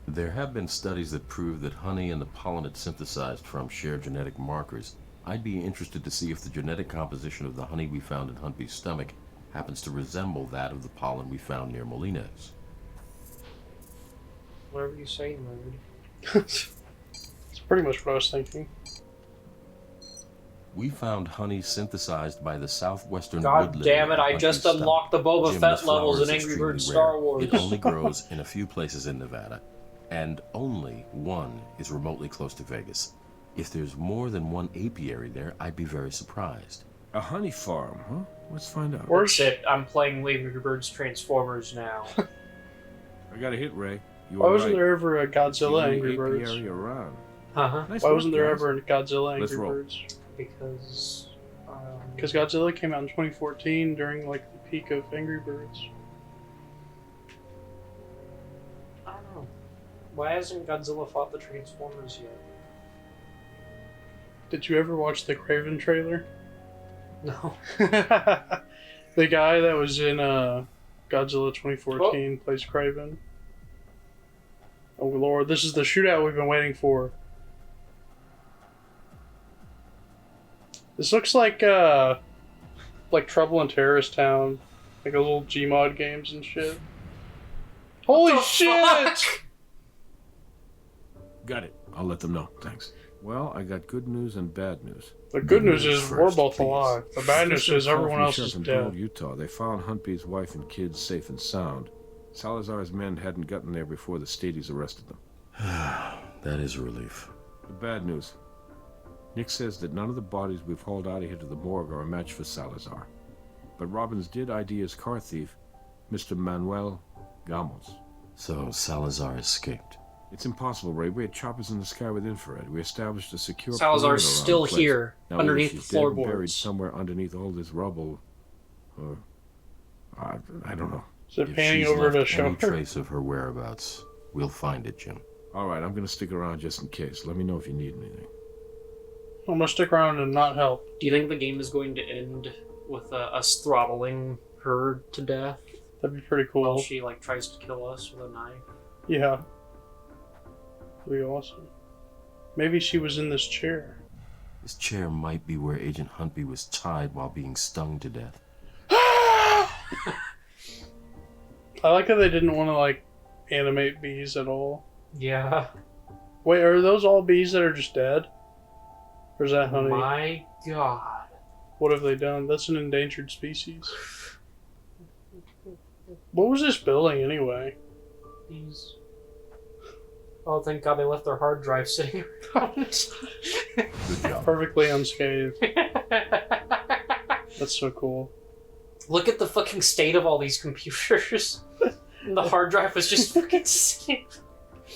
Speaker 4: There have been studies that prove that honey and the pollen it synthesized from share genetic markers. I'd be interested to see if the genetic composition of the honey we found in Humpy's stomach happens to resemble that of the pollen we found near Molines.
Speaker 1: Whatever you say, nerd.
Speaker 2: It's pretty much what I was thinking.
Speaker 4: We found honey synthesized by the southwestern
Speaker 1: God
Speaker 4: woodland
Speaker 1: damn it!
Speaker 4: of
Speaker 1: I
Speaker 4: Humpy's
Speaker 1: just
Speaker 4: stomach.
Speaker 1: unlocked the Boba
Speaker 4: Jim,
Speaker 1: Fett
Speaker 4: this flower
Speaker 1: levels
Speaker 4: is
Speaker 1: in Angry
Speaker 4: extremely
Speaker 1: Birds
Speaker 4: rare.
Speaker 1: Star Wars.
Speaker 4: It only grows in a few places in Nevada, and only one is remotely close to Vegas. If there's more than one apiary there, I'd be very surprised.
Speaker 3: A honey farm, huh? Let's find out.
Speaker 2: Where's
Speaker 1: That's it. I'm playing Angry Birds Transformers now.
Speaker 3: I got a hit, Ray. You
Speaker 2: Why
Speaker 3: were
Speaker 2: wasn't
Speaker 3: right.
Speaker 2: there ever a
Speaker 3: The
Speaker 2: Godzilla
Speaker 3: only
Speaker 2: Angry Birds?
Speaker 3: apiary around.
Speaker 1: Uh-huh.
Speaker 3: Nice
Speaker 2: Why
Speaker 3: work,
Speaker 2: wasn't there
Speaker 3: guys.
Speaker 2: ever a Godzilla
Speaker 3: Let's
Speaker 2: Angry
Speaker 3: roll.
Speaker 2: Birds?
Speaker 1: Because...
Speaker 2: Because Godzilla came out in 2014 during like the peak of Angry Birds.
Speaker 1: I don't know. Why hasn't Godzilla fought the Transformers yet?
Speaker 2: Did you ever watch the Craven trailer?
Speaker 1: No.
Speaker 2: The guy that was in Godzilla 2014 plays Craven. Oh lord, this is the shootout we've been waiting for. This looks like Trouble in Terrorist Town. Like those old Gmod games and shit. Holy
Speaker 1: the
Speaker 2: shit!
Speaker 1: fuck?
Speaker 3: Got it. I'll let them know. Thanks. Well, I got good news and bad news.
Speaker 2: The good news is
Speaker 4: First,
Speaker 2: we're both
Speaker 4: please.
Speaker 2: alive. The bad news is everyone else is
Speaker 3: in
Speaker 2: dead.
Speaker 3: Utah. They found Humpy's wife and kids safe and sound. Salazar's men hadn't gotten there before the Stadies arrested them.
Speaker 4: That is a relief.
Speaker 3: The bad news. Nick says that none of the bodies we've hauled out of here to the morgue are a match for Salazar. But Robbins did ID his car thief, Mr. Manuel Gamos.
Speaker 4: So Salazar escaped.
Speaker 3: It's impossible, Ray. We had choppers in the sky with infrared. We established a secure
Speaker 1: Salazar's
Speaker 3: perimeter around
Speaker 1: still
Speaker 3: the place.
Speaker 1: here,
Speaker 3: Now,
Speaker 1: underneath
Speaker 3: either
Speaker 1: the
Speaker 3: she's dead and buried
Speaker 1: floorboards.
Speaker 3: somewhere underneath all this rubble, or I don't know.
Speaker 2: Is it
Speaker 4: If
Speaker 2: panning
Speaker 4: she's
Speaker 2: over to
Speaker 4: left
Speaker 2: show
Speaker 4: any
Speaker 2: her?
Speaker 4: trace of her whereabouts, we'll find it, Jim.
Speaker 3: All right, I'm gonna stick around just in case. Let me know if you need anything.
Speaker 2: I'm gonna stick around and not help.
Speaker 1: Do you think the game is going to end with us throttling her to death
Speaker 2: That'd be pretty
Speaker 1: while
Speaker 2: cool.
Speaker 1: she like tries to kill us with a knife?
Speaker 2: Yeah. That'd be awesome. Maybe she was in this chair.
Speaker 4: This chair might be where Agent Humpy was tied while being stung to death.
Speaker 2: I like how they didn't want to, like, animate bees at all.
Speaker 1: Yeah.
Speaker 2: Wait, are those all bees that are just dead? Or is that honey?
Speaker 1: My God.
Speaker 2: What have they done? That's an endangered species. What was this building, anyway?
Speaker 1: These. Oh, thank God they left their hard drive sitting around.
Speaker 3: Good job.
Speaker 2: Perfectly unscathed. That's so cool.
Speaker 1: Look at the fucking state of all these computers. And the hard drive was just fucking sitting.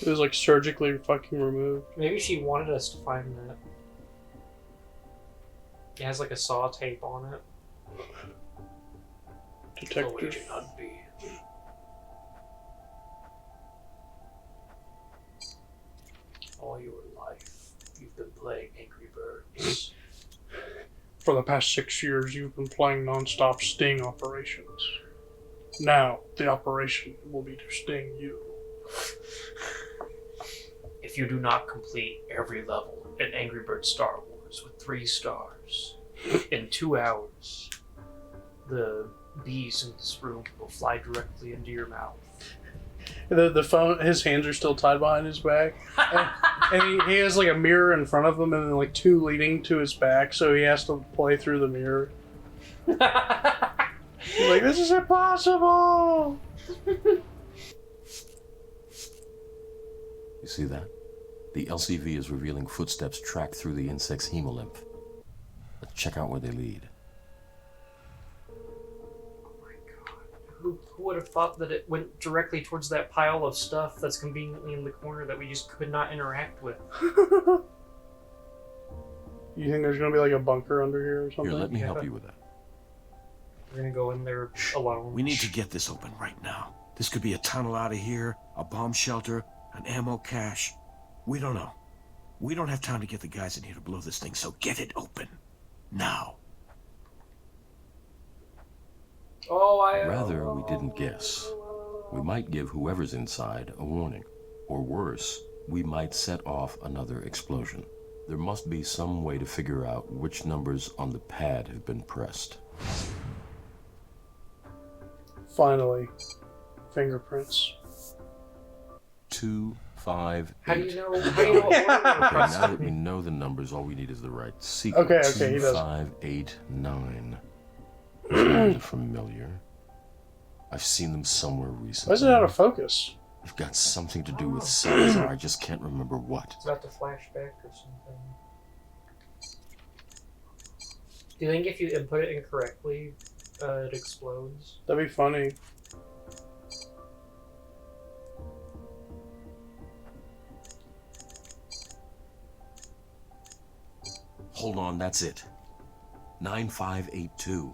Speaker 2: It was like surgically fucking removed.
Speaker 1: Maybe she wanted us to find that. It has like a saw tape on it.
Speaker 2: Detective.
Speaker 1: All your life, you've been playing Angry Birds.
Speaker 2: For the past 6 years, you've been playing non-stop sting operations. Now, the operation will be to sting you.
Speaker 1: If you do not complete every level in Angry Birds Star Wars with 3 stars in 2 hours, the bees in this room will fly directly into your mouth.
Speaker 2: The phone, his hands are still tied behind his back. And he has like a mirror in front of him and then like 2 leading to his back, so he has to play through the mirror. He's like, this is impossible!
Speaker 4: You see that? The LCV is revealing footsteps tracked through the insect's hemolymph. Let's check out where they lead.
Speaker 1: Who would have thought that it went directly towards that pile of stuff that's conveniently in the corner that we just could not interact with?
Speaker 2: You think there's gonna be like a bunker under here or something?
Speaker 4: Here, let me help you with that.
Speaker 1: We're gonna go in there alone.
Speaker 3: We need to get this open right now. This could be a tunnel out of here, a bomb shelter, an ammo cache. We don't know. We don't have time to get the guys in here to blow this thing, so get it open. Now.
Speaker 4: Rather, we didn't guess. We might give whoever's inside a warning. Or worse, we might set off another explosion. There must be some way to figure out which numbers on the pad have been pressed.
Speaker 2: Finally. Fingerprints.
Speaker 4: 2, 5, 8.
Speaker 1: How do you know? How do you know what order
Speaker 4: Okay,
Speaker 1: we're pressed
Speaker 4: now that
Speaker 1: in?
Speaker 4: we know the numbers, all we need is the right sequence.
Speaker 2: Okay, he
Speaker 4: 2,
Speaker 2: does.
Speaker 4: 5, 8, 9. These numbers are familiar. I've seen them somewhere recently.
Speaker 2: Why is it out of focus?
Speaker 4: They've got something to do with Salazar. I just can't remember what.
Speaker 1: It's about to flashback or something. Do you think if you input it incorrectly, it explodes?
Speaker 2: That'd be funny.
Speaker 4: Hold on, that's it. 9582.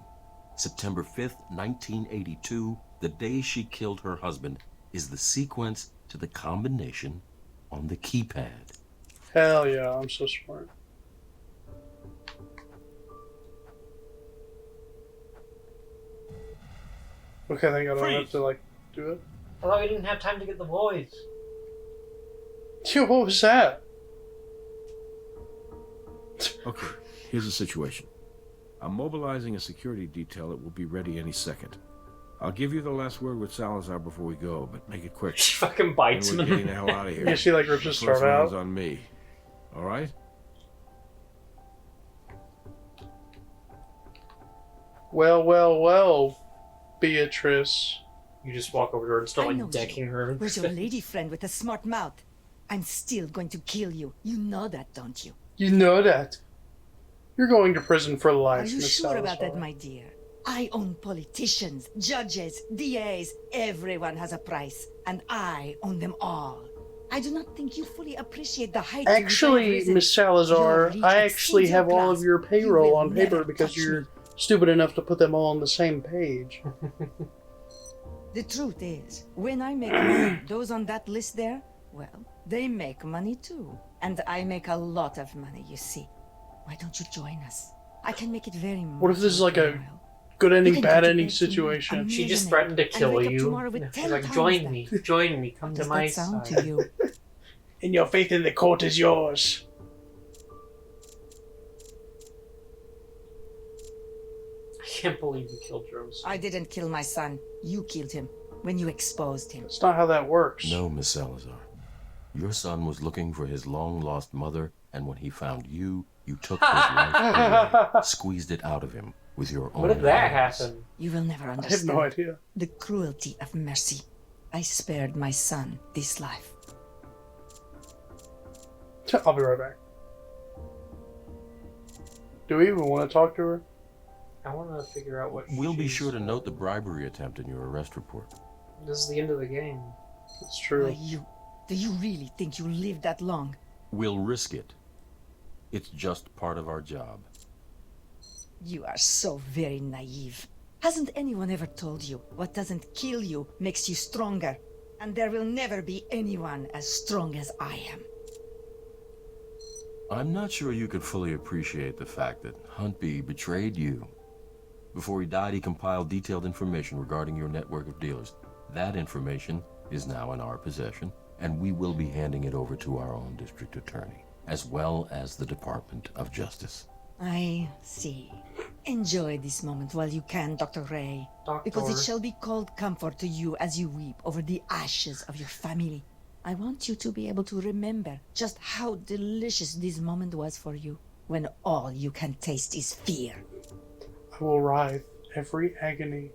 Speaker 4: September 5th, 1982, the day she killed her husband, is the sequence to the combination on the keypad.
Speaker 2: Hell yeah, I'm so smart. Okay, I think I don't have to, like, do it.
Speaker 1: I thought we didn't have time to get the boys.
Speaker 2: Yo, what was that?
Speaker 3: Okay, here's the situation. I'm mobilizing a security detail that will be ready any second. I'll give you the last word with Salazar before we go, but make it quick.
Speaker 1: She fucking bites
Speaker 3: And
Speaker 1: him.
Speaker 3: we're getting the hell out of here.
Speaker 2: Yeah, she, like, rips his
Speaker 3: First
Speaker 2: throat out.
Speaker 3: round's on me. All right?
Speaker 2: Well, well, well, Beatrice.
Speaker 1: You just walk over to her and start
Speaker 10: I
Speaker 1: like
Speaker 10: know
Speaker 1: decking
Speaker 10: you.
Speaker 1: her.
Speaker 10: Where's your lady friend with a smart mouth? I'm still going to kill you. You know that, don't you?
Speaker 2: You know that. You're going to prison for life,
Speaker 10: Are you
Speaker 2: Miss
Speaker 10: sure about
Speaker 2: Salazar.
Speaker 10: that, my dear? I own politicians, judges, DAs. Everyone has a price, and I own them all. I do not think you fully appreciate the height to which I have
Speaker 2: Actually,
Speaker 10: risen.
Speaker 2: Miss Salazar,
Speaker 10: Your reach
Speaker 2: I actually
Speaker 10: exceeds your
Speaker 2: have all of
Speaker 10: grasp.
Speaker 2: your
Speaker 10: You
Speaker 2: payroll
Speaker 10: will
Speaker 2: on paper
Speaker 10: never
Speaker 2: because
Speaker 10: touch
Speaker 2: you're
Speaker 10: me.
Speaker 2: stupid enough to put them all on the same page.
Speaker 10: The truth is, when I make money, those on that list there, well, they make money too. And I make a lot of money, you see. Why don't you join us? I can make it very
Speaker 2: What if this is like a
Speaker 10: worthwhile.
Speaker 2: good ending,
Speaker 10: You can
Speaker 2: bad
Speaker 10: go to
Speaker 2: ending
Speaker 10: bed tonight,
Speaker 2: situation?
Speaker 1: She just
Speaker 10: millionaire,
Speaker 1: threatened to
Speaker 10: and
Speaker 1: kill
Speaker 10: wake up
Speaker 1: you.
Speaker 10: tomorrow with
Speaker 1: She's
Speaker 10: 10
Speaker 1: like,
Speaker 10: times
Speaker 1: join
Speaker 10: that.
Speaker 1: me, join me, come
Speaker 10: How
Speaker 1: to
Speaker 10: does
Speaker 1: my
Speaker 10: that sound
Speaker 1: side.
Speaker 10: to you?
Speaker 2: And your faith in the court is yours.
Speaker 1: I can't believe you killed Rose.
Speaker 10: I didn't kill my son. You killed him. when you exposed him.
Speaker 2: That's not how that works.
Speaker 4: No, Miss Salazar. Your son was looking for his long-lost mother, and when he found you, you took his life away, squeezed it out of him with your own
Speaker 1: What did that
Speaker 4: hands.
Speaker 1: happen?
Speaker 10: You will never
Speaker 2: I have
Speaker 10: understand
Speaker 2: no idea.
Speaker 10: the cruelty of mercy. I spared my son this life.
Speaker 2: I'll be right back. Do we even want to talk to her?
Speaker 1: I want to figure out what.
Speaker 4: We'll be
Speaker 1: she's-
Speaker 4: sure to note the bribery attempt in your arrest report.
Speaker 1: This is the end of the game.
Speaker 2: It's true.
Speaker 10: Why, do you really think you live that long?
Speaker 4: We'll risk it. It's just part of our job.
Speaker 10: You are so very naive. Hasn't anyone ever told you what doesn't kill you makes you stronger? And there will never be anyone as strong as I am.
Speaker 4: I'm not sure you could fully appreciate the fact that Huntby betrayed you. Before he died, he compiled detailed information regarding your network of dealers. That information is now in our possession, and we will be handing it over to our own district attorney, as well as the Department of Justice.
Speaker 10: I see. Enjoy this moment while you can, Dr. Ray. Because it shall be called comfort to you as you weep over the ashes of your family. I want you to be able to remember just how delicious this moment was for you, when all you can taste is fear.
Speaker 2: I will writhe every agony.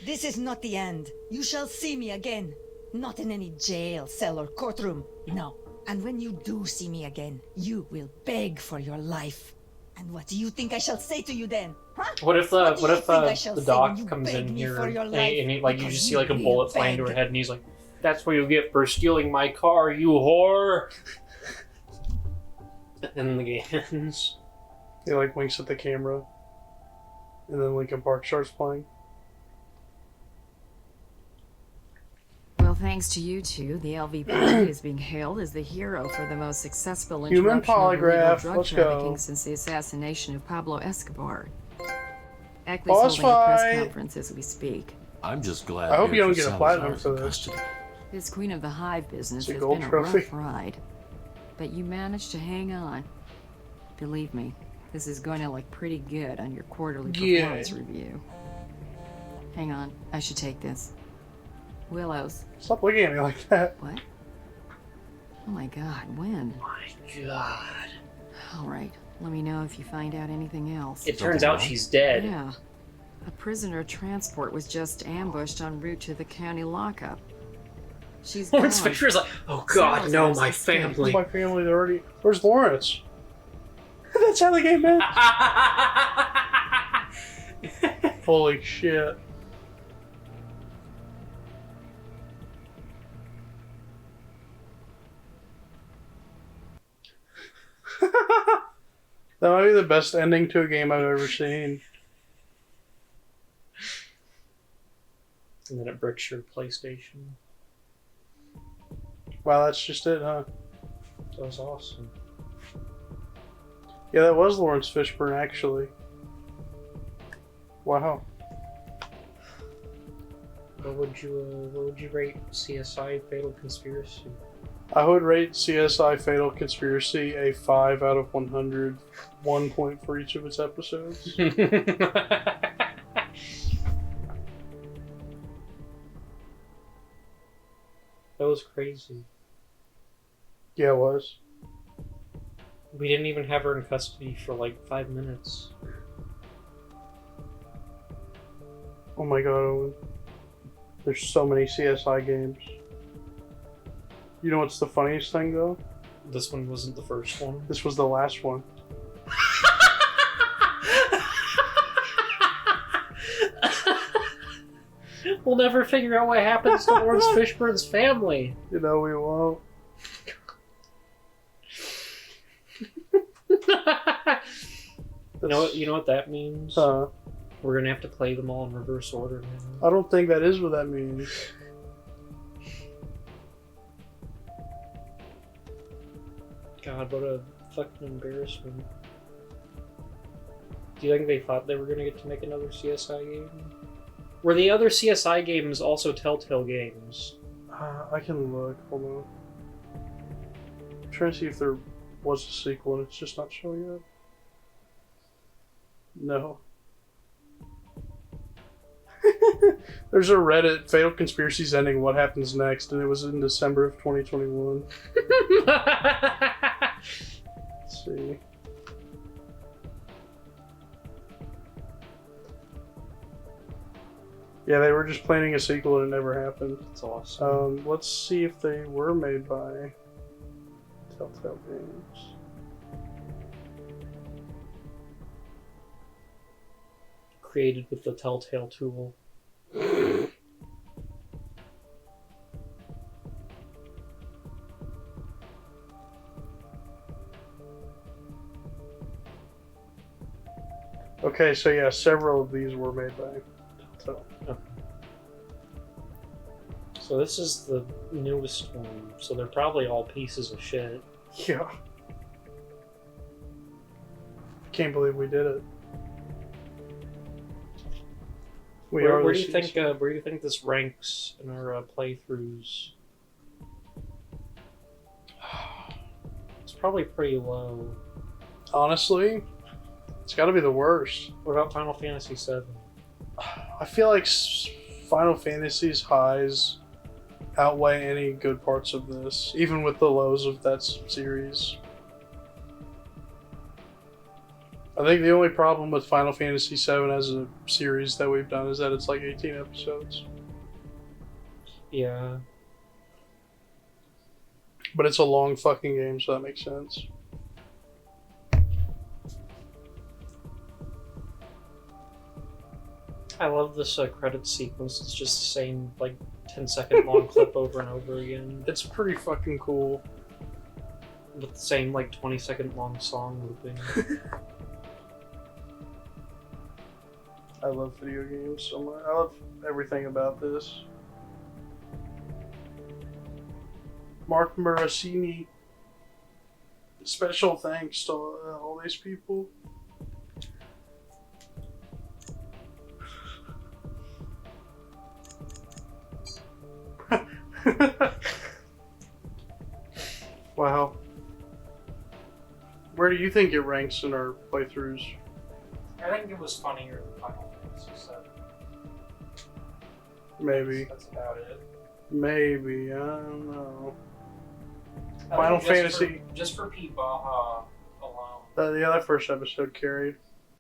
Speaker 10: This is not the end. You shall see me again. Not in any jail, cell, or courtroom. No. And when you do see me again, you will beg for your life. And what do you think I shall say to you then? Huh?
Speaker 1: What if
Speaker 10: What do you think I shall
Speaker 1: the
Speaker 10: say when
Speaker 1: doc
Speaker 10: you
Speaker 1: comes
Speaker 10: beg
Speaker 1: in
Speaker 10: me
Speaker 1: here
Speaker 10: for your
Speaker 1: and,
Speaker 10: life?
Speaker 1: you like you
Speaker 10: Because
Speaker 1: just see
Speaker 10: you
Speaker 1: like a
Speaker 10: will
Speaker 1: bullet flying to her
Speaker 10: beg.
Speaker 1: head and he's like, "That's what you get for stealing my car, you whore." And then the game ends.
Speaker 2: He like winks at the camera, and then Linkin Park starts playing.
Speaker 7: Well, thanks to you two, the LVP is being hailed as the hero for the most successful
Speaker 2: Human
Speaker 7: interruption of illegal
Speaker 2: polygraph,
Speaker 7: drug
Speaker 2: let's
Speaker 7: trafficking
Speaker 2: go.
Speaker 7: since the assassination of Pablo Escobar. Ackley's
Speaker 2: Boss
Speaker 7: holding a press
Speaker 2: fight.
Speaker 7: conference as we speak.
Speaker 4: I'm just glad.
Speaker 2: I hope you don't
Speaker 4: Beatrice
Speaker 2: get a platinum
Speaker 4: Salazar's in
Speaker 2: for this.
Speaker 4: custody.
Speaker 7: This Queen of the Hive business
Speaker 2: It's a
Speaker 7: has
Speaker 2: gold
Speaker 7: been a
Speaker 2: trophy.
Speaker 7: rough ride. But you managed to hang on. Believe me, this is going to look pretty good on your quarterly
Speaker 2: Yeah.
Speaker 7: performance review. Hang on, I should take this. Willows.
Speaker 2: Stop looking at me like that.
Speaker 7: What? Oh my god, when?
Speaker 1: My God.
Speaker 7: Alright, let me know if you find out anything else.
Speaker 1: It turns out she's dead.
Speaker 7: Yeah. A prisoner transport was just ambushed en route to the county lockup. She's
Speaker 1: Lawrence
Speaker 7: gone.
Speaker 1: Fisher is like, "Oh God, no,
Speaker 7: Salazar's
Speaker 1: my
Speaker 7: escaped.
Speaker 1: family."
Speaker 2: My family already. Where's Lawrence? That's how the game ends. Holy shit. That might be the best ending to a game I've ever seen.
Speaker 1: And then it bricks your PlayStation.
Speaker 2: Wow, that's just it, huh?
Speaker 1: That was awesome.
Speaker 2: Yeah, that was Lawrence Fishburne, actually. Wow.
Speaker 1: What would you rate CSI Fatal Conspiracy?
Speaker 2: I would rate CSI Fatal Conspiracy a 5 out of 100, 1 point for each of its episodes.
Speaker 1: That was crazy.
Speaker 2: Yeah, it was.
Speaker 1: We didn't even have her in custody for like 5 minutes.
Speaker 2: Oh my god, Owen. There's so many CSI games. You know what's the funniest thing, though?
Speaker 1: This one wasn't the first one.
Speaker 2: This was the last one.
Speaker 1: We'll never figure out what happens to Lawrence Fishburne's family.
Speaker 2: You know we won't.
Speaker 1: You know what that means? We're gonna have to play them all in reverse order now.
Speaker 2: I don't think that is what that means.
Speaker 1: God, what a fucking embarrassment. Do you think they thought they were gonna get to make another CSI game? Were the other CSI games also Telltale games?
Speaker 2: I can look. Hold on. I'm trying to see if there was a sequel and it's just not showing up. No. There's a Reddit, Fatal Conspiracies Ending, What Happens Next, and it was in December of 2021. Let's see. Yeah, they were just planning a sequel and it never happened.
Speaker 1: That's awesome.
Speaker 2: Let's see if they were made by Telltale Games.
Speaker 1: Created with the Telltale tool.
Speaker 2: Okay, so yeah, several of these were made by Telltale.
Speaker 1: So this is the newest one, so they're probably all pieces of shit.
Speaker 2: Yeah. Can't believe we did it.
Speaker 1: Where do you think this ranks in our playthroughs? It's probably pretty low.
Speaker 2: Honestly, it's got to be the worst.
Speaker 1: What about Final Fantasy VII?
Speaker 2: I feel like Final Fantasy's highs outweigh any good parts of this, even with the lows of that series. I think the only problem with Final Fantasy VII as a series that we've done is that it's like 18 episodes.
Speaker 1: Yeah.
Speaker 2: But it's a long fucking game, so that makes sense.
Speaker 1: I love this credit sequence. It's just the same, like, 10-second long clip over and over again.
Speaker 2: It's pretty fucking cool.
Speaker 1: With the same, like, 20-second long song looping.
Speaker 2: I love video games so much. I love everything about this. Mark Morosini. Special thanks to all these people. Wow. Where do you think it ranks in our playthroughs?
Speaker 1: I think it was funnier than Final Fantasy VII.
Speaker 2: Maybe.
Speaker 1: That's about it.
Speaker 2: Maybe. I don't know.
Speaker 1: I
Speaker 2: Final
Speaker 1: think
Speaker 2: Fantasy.
Speaker 1: just for Pete Baja alone.
Speaker 2: Yeah, that first episode carried.